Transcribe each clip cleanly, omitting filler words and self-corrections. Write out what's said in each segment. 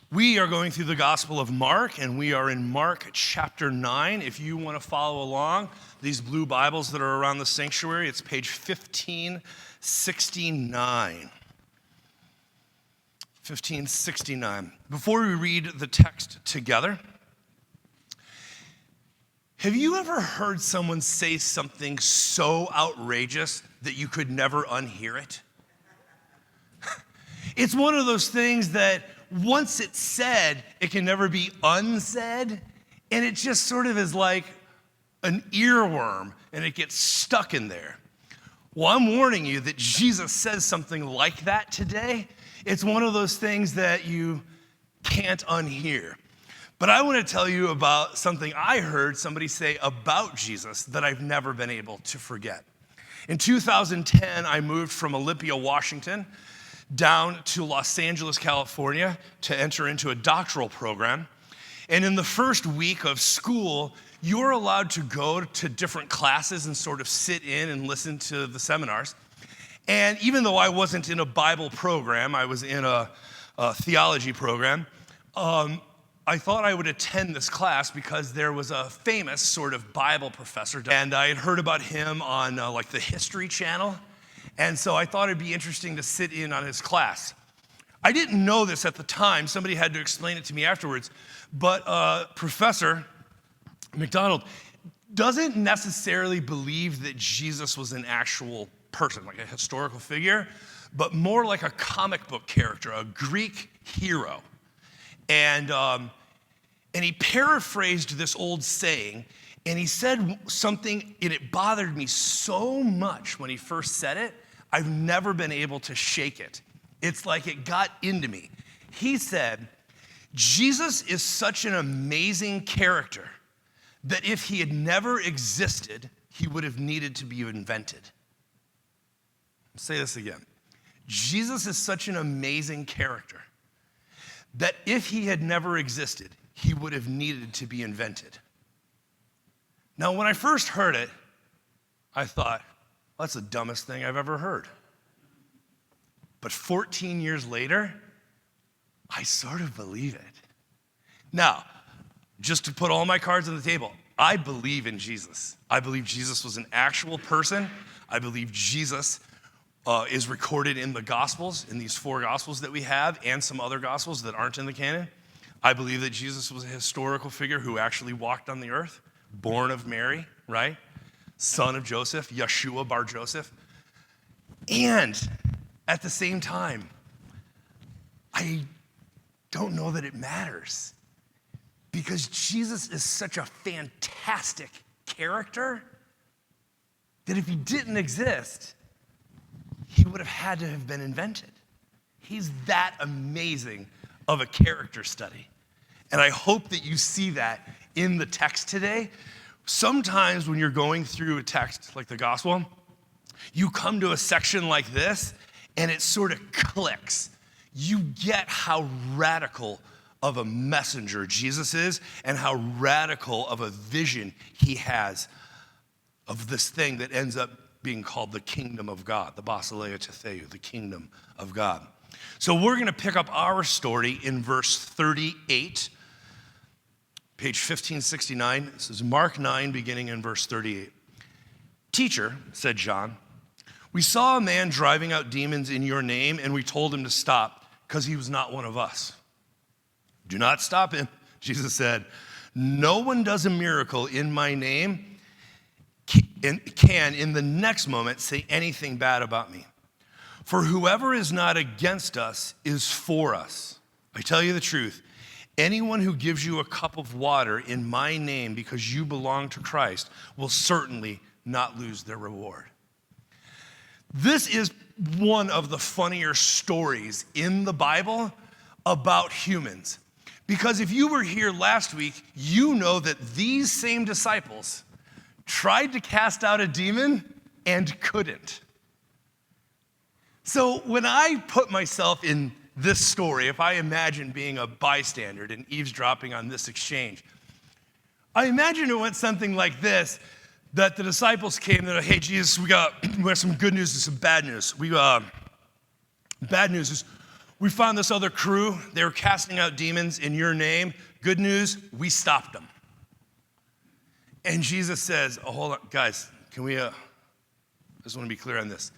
We are going through the Gospel of Mark, and we are in Mark chapter 9. If you want to follow along, these blue Bibles that are around the sanctuary, it's page 1569. 1569. Before we read the text together, have you ever heard someone say something so outrageous that you could never unhear it? It's one of those things that once it's said, it can never be unsaid, and it just sort of is like an earworm, and it gets stuck in there. Well, I'm warning you that Jesus says something like that today. It's one of those things that you can't unhear. But I want to tell you about something I heard somebody say about Jesus that I've never been able to forget. In 2010, I moved from Olympia, Washington, down to Los Angeles, California, to enter into a doctoral program. And in the first week of school, you're allowed to go to different classes and sort of sit in and listen to the seminars. And even though I wasn't in a Bible program, I was in a theology program, I thought I would attend this class because there was a famous sort of Bible professor, and I had heard about him on like the History Channel. And so I thought it'd be interesting to sit in on his class. I didn't know this at the time. Somebody had to explain it to me afterwards. But Professor McDonald doesn't necessarily believe that Jesus was an actual person, like a historical figure, but more like a comic book character, a Greek hero. And he paraphrased this old saying, and he said something, and it bothered me so much when he first said it. I've never been able to shake it. It's like it got into me. He said, Jesus is such an amazing character that if he had never existed, he would have needed to be invented. I'll say this again. Jesus is such an amazing character that if he had never existed, he would have needed to be invented. Now, when I first heard it, I thought, that's the dumbest thing I've ever heard. But 14 years later, I sort of believe it. Now, just to put all my cards on the table, I believe in Jesus. I believe Jesus was an actual person. I believe Jesus is recorded in the Gospels, in these 4 Gospels that we have, and some other Gospels that aren't in the canon. I believe that Jesus was a historical figure who actually walked on the earth, born of Mary, right? Son of Joseph, Yeshua bar Joseph. And at the same time, I don't know that it matters because Jesus is such a fantastic character that if he didn't exist, he would have had to have been invented. He's that amazing of a character study. And I hope that you see that in the text today. Sometimes when you're going through a text like the gospel, you come to a section like this and it sort of clicks. You get how radical of a messenger Jesus is and how radical of a vision he has of this thing that ends up being called the kingdom of God, the Basileia Tetheu, the kingdom of God. So we're going to pick up our story in verse 38. Page 1569, this is Mark 9, beginning in verse 38. Teacher, said John, we saw a man driving out demons in your name, and we told him to stop because he was not one of us. Do not stop him, Jesus said. No one does a miracle in my name and can in the next moment say anything bad about me. For whoever is not against us is for us. I tell you the truth. Anyone who gives you a cup of water in my name because you belong to Christ will certainly not lose their reward. This is one of the funnier stories in the Bible about humans. Because if you were here last week, you know that these same disciples tried to cast out a demon and couldn't. So when I put myself in this story, if I imagine being a bystander and eavesdropping on this exchange, I imagine it went something like this, that the disciples came and they're like, hey, Jesus, we got some good news and some bad news. Bad news is we found this other crew. They were casting out demons in your name. Good news, we stopped them. And Jesus says, oh, hold on, guys, can we, I just want to be clear on this.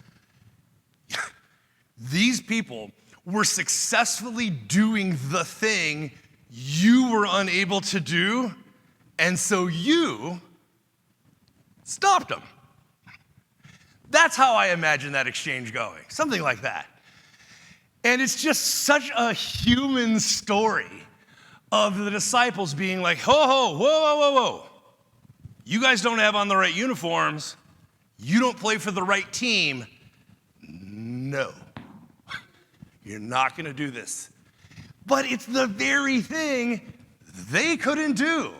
These people were successfully doing the thing you were unable to do, and so you stopped them. That's how I imagine that exchange going, something like that. And it's just such a human story of the disciples being like, ho, ho, whoa, whoa, whoa, whoa. You guys don't have on the right uniforms. You don't play for the right team. No, you're not gonna do this. But it's the very thing they couldn't do.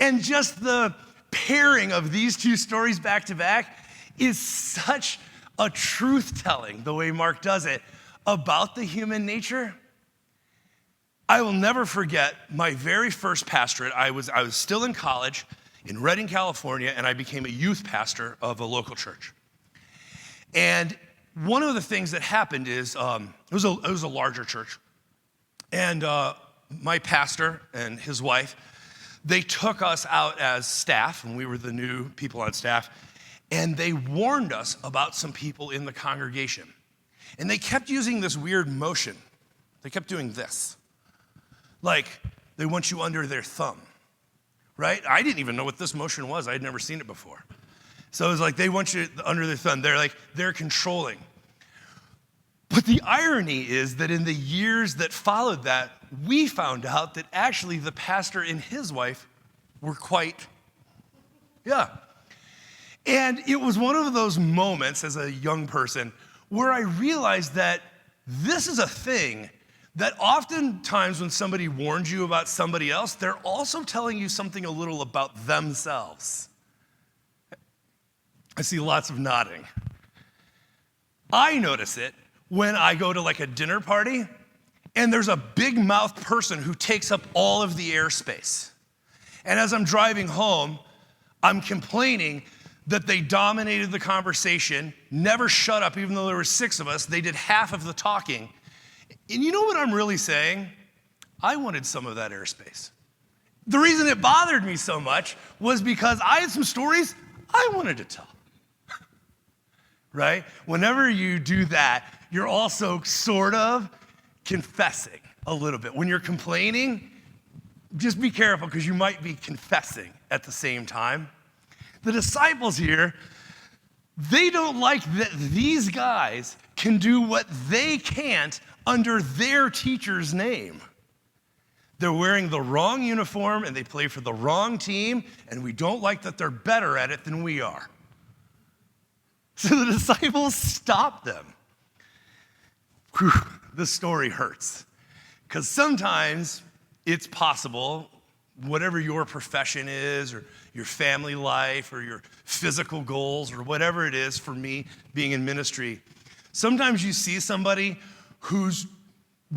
And just the pairing of these two stories back to back is such a truth-telling, the way Mark does it, about the human nature. I will never forget my very first pastorate. I was still in college in Redding, California, and I became a youth pastor of a local church. And one of the things that happened is, it was a larger church, and my pastor and his wife, they took us out as staff, and we were the new people on staff, and they warned us about some people in the congregation. And they kept using this weird motion. They kept doing this. Like, they want you under their thumb, right? I didn't even know what this motion was. I had never seen it before. So it was like, they want you under their thumb. They're controlling. But the irony is that in the years that followed that, we found out that actually the pastor and his wife were quite, And it was one of those moments as a young person where I realized that this is a thing that oftentimes when somebody warns you about somebody else, they're also telling you something a little about themselves. I see lots of nodding. I notice it when I go to like a dinner party and there's a big mouthed person who takes up all of the airspace. And as I'm driving home, I'm complaining that they dominated the conversation, never shut up, even though there were 6 of us. They did half of the talking. And you know what I'm really saying? I wanted some of that airspace. The reason it bothered me so much was because I had some stories I wanted to tell. Right? Whenever you do that, you're also sort of confessing a little bit. When you're complaining, just be careful because you might be confessing at the same time. The disciples here, they don't like that these guys can do what they can't under their teacher's name. They're wearing the wrong uniform and they play for the wrong team, and we don't like that they're better at it than we are. So the disciples stopped them. Whew, this story hurts. Because sometimes it's possible, whatever your profession is, or your family life, or your physical goals, or whatever it is, for me, being in ministry, sometimes you see somebody who's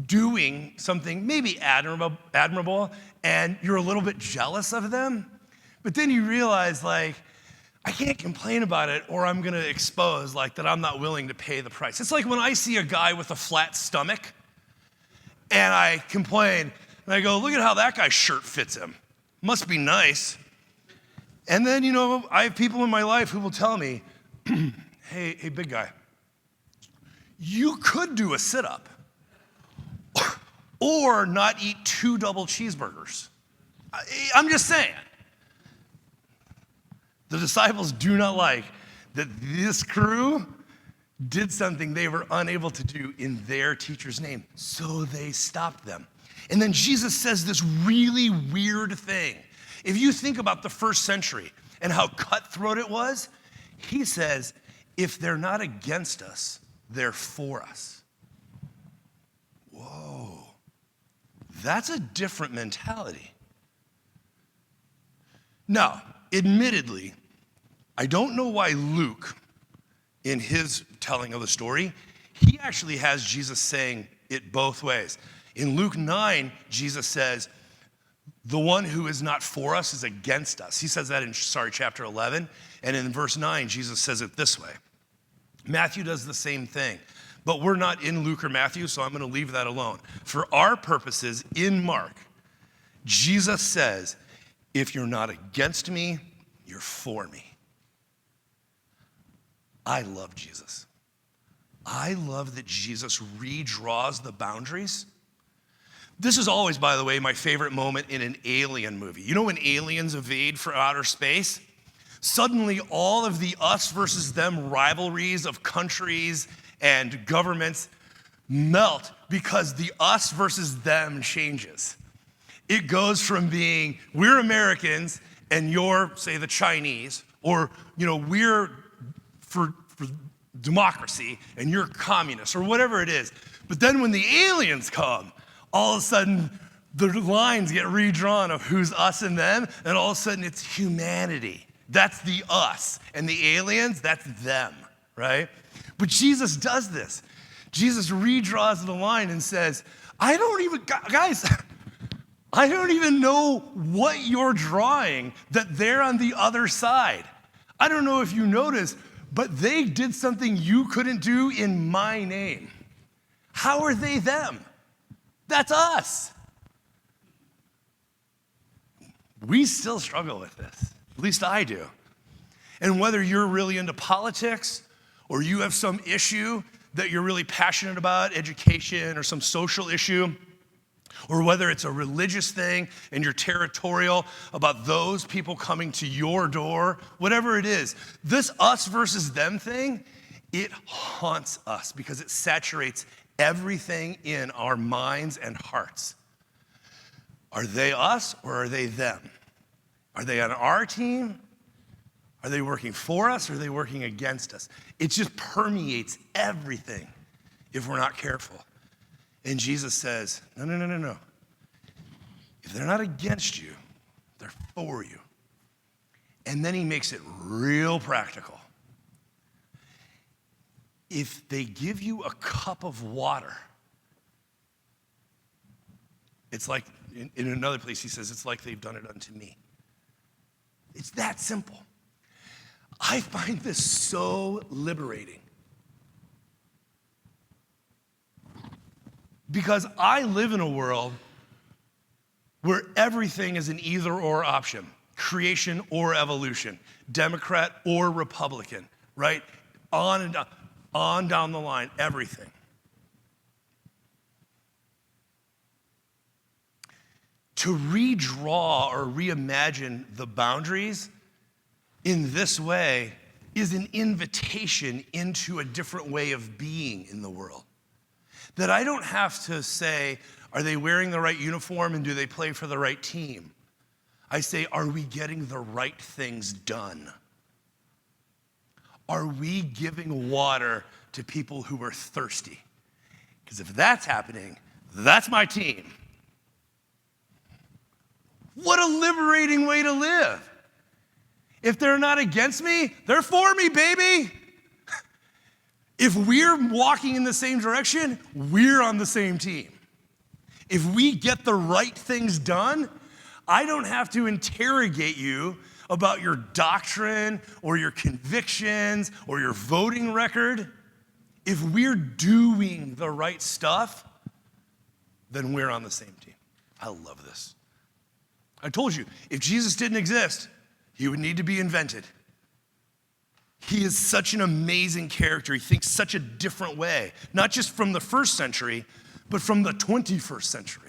doing something maybe admirable, and you're a little bit jealous of them, but then you realize, like, I can't complain about it, or I'm gonna expose, like, that I'm not willing to pay the price. It's like when I see a guy with a flat stomach, and I complain, and I go, look at how that guy's shirt fits him. Must be nice. And then, I have people in my life who will tell me, hey, big guy, you could do a sit-up or not eat 2 double cheeseburgers. I'm just saying. The disciples do not like that this crew did something they were unable to do in their teacher's name, so they stopped them. And then Jesus says this really weird thing. If you think about the first century and how cutthroat it was, he says, if they're not against us, they're for us. Whoa, that's a different mentality. Now, admittedly, I don't know why Luke, in his telling of the story, he actually has Jesus saying it both ways. In Luke 9, Jesus says, the one who is not for us is against us. He says that in, chapter 11. And in verse 9, Jesus says it this way. Matthew does the same thing. But we're not in Luke or Matthew, so I'm going to leave that alone. For our purposes, in Mark, Jesus says, if you're not against me, you're for me. I love Jesus. I love that Jesus redraws the boundaries. This is always, by the way, my favorite moment in an alien movie. You know when aliens evade for outer space? Suddenly all of the us versus them rivalries of countries and governments melt because the us versus them changes. It goes from being, we're Americans and you're, say, the Chinese, or, we're for democracy and you're communists, or whatever it is. But then when the aliens come, all of a sudden the lines get redrawn of who's us and them, and all of a sudden it's humanity. That's the us. And the aliens, that's them, right? But Jesus does this. Jesus redraws the line and says, I don't even know what you're drawing that they're on the other side. I don't know if you noticed, but they did something you couldn't do in my name. How are they them? That's us. We still struggle with this. At least I do. And whether you're really into politics or you have some issue that you're really passionate about, education or some social issue, or whether it's a religious thing and you're territorial about those people coming to your door, whatever it is, this us versus them thing, it haunts us because it saturates everything in our minds and hearts. Are they us or are they them? Are they on our team? Are they working for us or are they working against us? It just permeates everything if we're not careful. And Jesus says, no. If they're not against you, they're for you. And then he makes it real practical. If they give you a cup of water, it's like, in another place he says, it's like they've done it unto me. It's that simple. I find this so liberating. Because I live in a world where everything is an either-or option, creation or evolution, Democrat or Republican, right? On down the line, everything. To redraw or reimagine the boundaries in this way is an invitation into a different way of being in the world. That I don't have to say, are they wearing the right uniform and do they play for the right team? I say, are we getting the right things done? Are we giving water to people who are thirsty? Because if that's happening, that's my team. What a liberating way to live. If they're not against me, they're for me, baby. If we're walking in the same direction, we're on the same team. If we get the right things done, I don't have to interrogate you about your doctrine or your convictions or your voting record. If we're doing the right stuff, then we're on the same team. I love this. I told you, if Jesus didn't exist, he would need to be invented. He is such an amazing character. He thinks such a different way, not just from the first century, but from the 21st century.